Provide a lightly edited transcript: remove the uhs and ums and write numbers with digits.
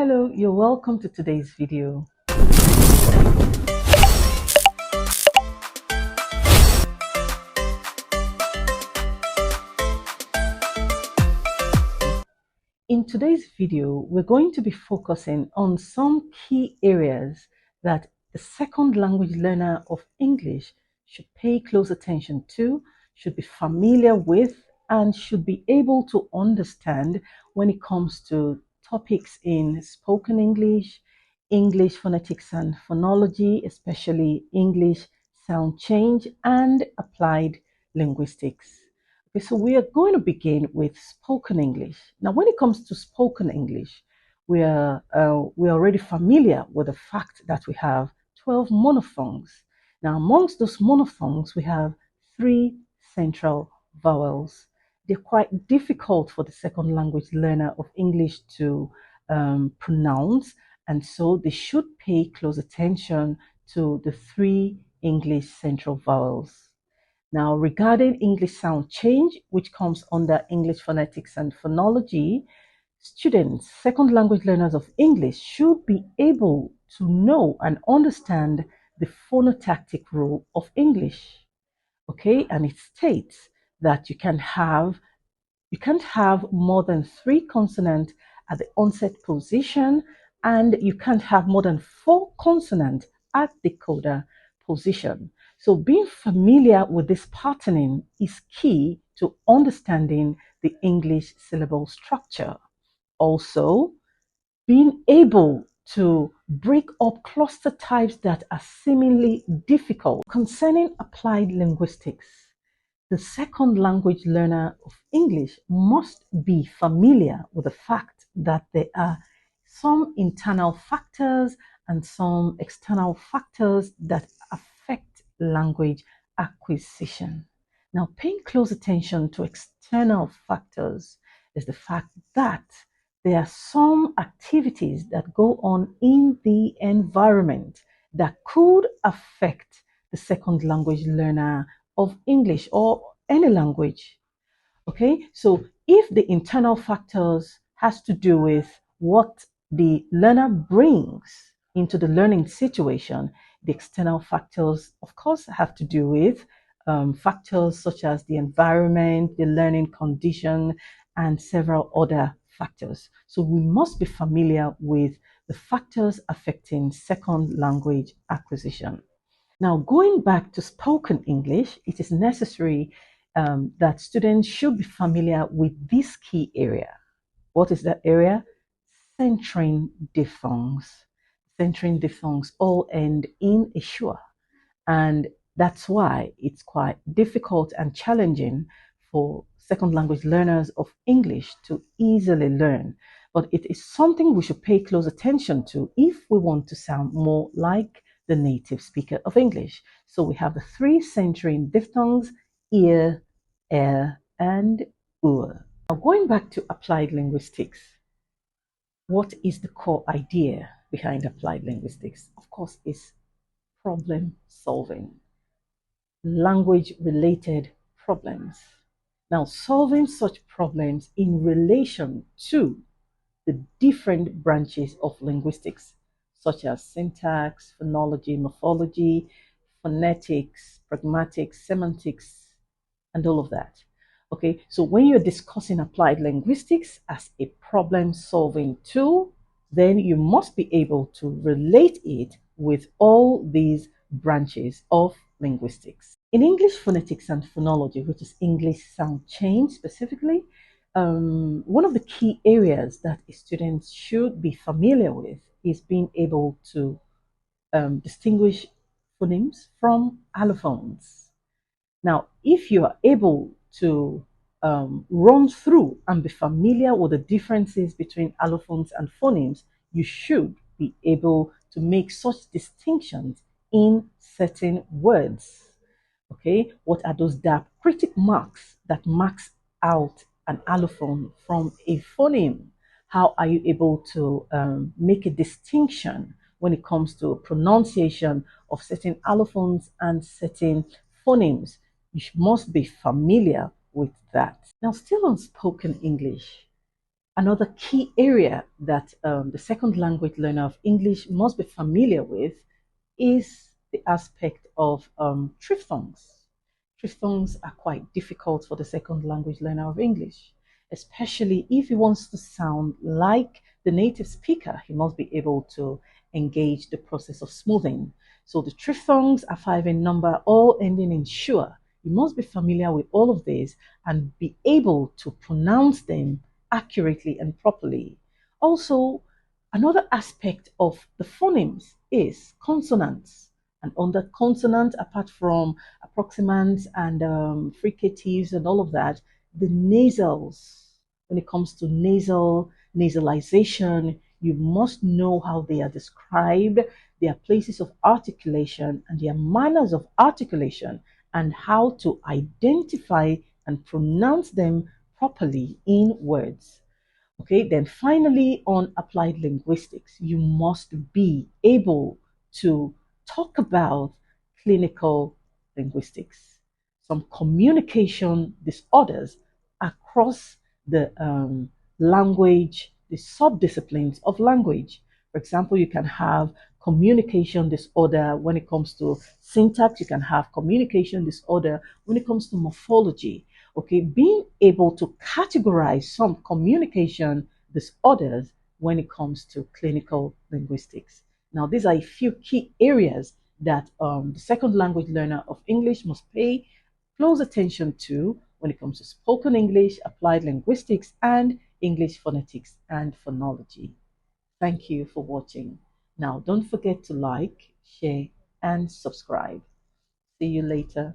Hello, you're welcome to today's video. In today's video, we're going to be focusing on some key areas that the second language learner of English should pay close attention to, should be familiar with, and should be able to understand when it comes to topics in spoken English, English phonetics and phonology, especially English sound change, and applied linguistics. Okay, so we are going to begin with spoken English. Now, when it comes to spoken English, we're already familiar with the fact that we have 12 monophthongs. Now, amongst those monophthongs, we have 3 central vowels. They're quite difficult for the second language learner of English to pronounce, and so they should pay close attention to the 3 English central vowels. Now, regarding English sound change, which comes under English phonetics and phonology, students, second language learners of English, should be able to know and understand the phonotactic rule of English. Okay, and it states that you can't have more than 3 consonants at the onset position, and you can't have more than 4 consonants at the coda position. So being familiar with this patterning is key to understanding the English syllable structure. Also, being able to break up cluster types that are seemingly difficult. Concerning applied linguistics, the second language learner of English must be familiar with the fact that there are some internal factors and some external factors that affect language acquisition. Now, paying close attention to external factors is the fact that there are some activities that go on in the environment that could affect the second language learner of English or any language. Okay, so if the internal factors has to do with what the learner brings into the learning situation, the external factors, of course, have to do with factors such as the environment, the learning condition, and several other factors. So we must be familiar with the factors affecting second language acquisition. Now, going back to spoken English, it is necessary that students should be familiar with this key area. What is that area? Centering diphthongs. Centering diphthongs all end in a schwa, and that's why it's quite difficult and challenging for second language learners of English to easily learn. But it is something we should pay close attention to if we want to sound more like the native speaker of English. So we have the 3 centering diphthongs, ear, air, and ur. Now, going back to applied linguistics, what is the core idea behind applied linguistics? Of course, it's problem solving, language related problems. Now, solving such problems in relation to the different branches of linguistics, such as syntax, phonology, morphology, phonetics, pragmatics, semantics, and all of that. Okay, so when you're discussing applied linguistics as a problem-solving tool, then you must be able to relate it with all these branches of linguistics. In English phonetics and phonology, which is English sound change specifically, one of the key areas that students should be familiar with is being able to distinguish phonemes from allophones. Now, if you are able to run through and be familiar with the differences between allophones and phonemes, you should be able to make such distinctions in certain words. Okay, what are those diacritic marks that marks out an allophone from a phoneme? How are you able to make a distinction when it comes to pronunciation of certain allophones and certain phonemes? You must be familiar with that. Now, still on spoken English, Another key area that the second language learner of English must be familiar with is the aspect of triphthongs. Triphthongs are quite difficult for the second language learner of English, especially if he wants to sound like the native speaker. He must be able to engage the process of smoothing. So the triphthongs are five in number, all ending in sure. You must be familiar with all of these and be able to pronounce them accurately and properly. Also, another aspect of the phonemes is consonants. And under consonant, apart from approximants and fricatives and all of that, the nasals. When it comes to nasalization, you must know how they are described, their places of articulation, and their manners of articulation, and how to identify and pronounce them properly in words. Okay, then finally, on applied linguistics, you must be able to talk about clinical linguistics, some communication disorders across the language, the subdisciplines of language. For example, you can have communication disorder when it comes to syntax, you can have communication disorder when it comes to morphology. Okay, being able to categorize some communication disorders when it comes to clinical linguistics. Now, these are a few key areas that the second language learner of English must pay close attention to when it comes to spoken English, applied linguistics, and English phonetics and phonology. Thank you for watching. Now, don't forget to like, share, and subscribe. See you later.